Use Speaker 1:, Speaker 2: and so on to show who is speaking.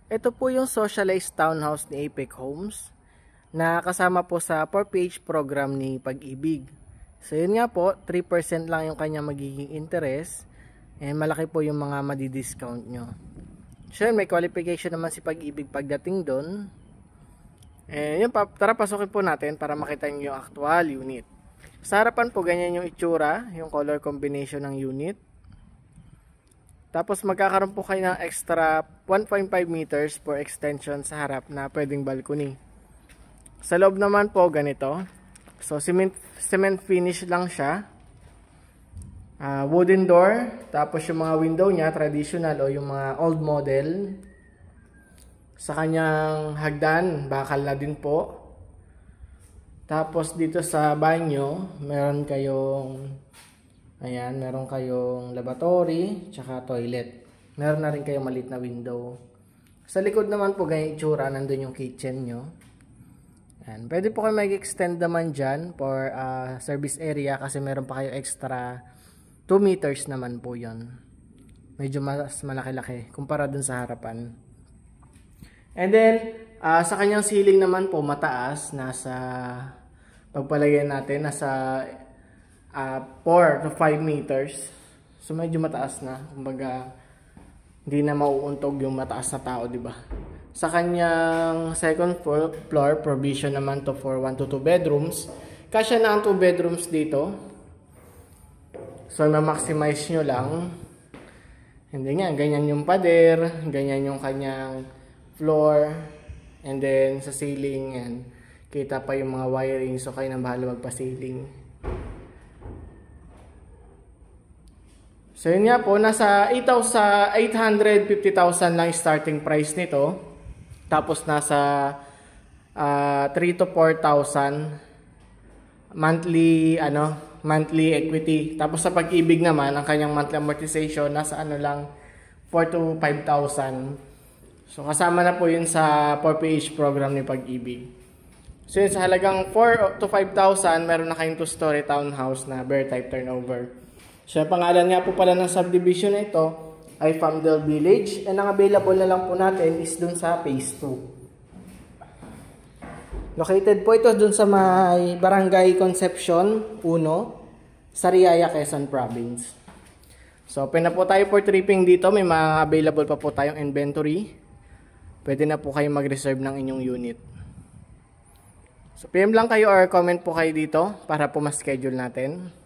Speaker 1: Ito po yung socialized townhouse ni Apex Homes na kasama po sa 4PH program ni Pag-ibig. So yun nga po, 3% lang yung kanya magiging interest and malaki po yung mga madi-discount nyo. So yun, may qualification naman si Pag-ibig pagdating doon. Yun, tara pasukin po natin para makita nyo yung actual unit. Sa harapan po ganyan yung itsura, yung color combination ng unit. Tapos magkakaroon po kayo ng extra 1.5 meters for extension sa harap na pwedeng balcony. Sa loob naman po ganito. So cement finish lang siya. Wooden door. Tapos yung mga window niya traditional o yung mga old model. Sa kanyang hagdan bakal na din po. Tapos dito sa banyo meron kayong meron kayong lavatory, tsaka toilet. Meron na rin kayong maliit na window. Sa likod naman po ganyan itsura, nandun yung kitchen nyo. Ayan. Pwede po kayo mag-extend naman dyan for service area kasi meron pa kayo extra 2 meters naman po yon. Medyo mas malaki-laki kumpara dun sa harapan. And then, sa kanyang ceiling naman po mataas, nasa pagpalagay natin, nasa 4 to 5 meters. So medyo mataas na. Kumbaga hindi na mauuntog yung mataas na tao, di ba? Sa kanyang second floor, provision naman to for 1 to 2 bedrooms. Kasya na ang 2 bedrooms dito. So ma-maximize nyo lang. Hindi nga, ganyan yung pader, ganyan yung kanyang floor, and then sa ceiling, yan, kita pa yung mga wiring, so kayo nang bahala magpa-ceiling. So yun nga po, nasa 850,000 lang starting price nito. Tapos nasa 3 to 4,000 monthly monthly equity. Tapos sa Pag-ibig naman, ang kanyang monthly amortization nasa lang 4 to 5,000. So kasama na po yun sa 4PH program ni Pag-ibig. So yun, sa halagang 4 to 5,000, meron na kayong 2-story townhouse na bare type turnover. So, yung pangalan nga po pala ng subdivision na ito ay Farmdale Village. And ang available na lang po natin is dun sa Phase 2. Located po ito dun sa may Barangay Concepcion 1, Sariaya, Quezon Province. So, open na po tayo for tripping dito. May mga available pa po tayong inventory. Pwede na po kayo mag-reserve ng inyong unit. So, PM lang kayo or comment po kayo dito para po ma-schedule natin.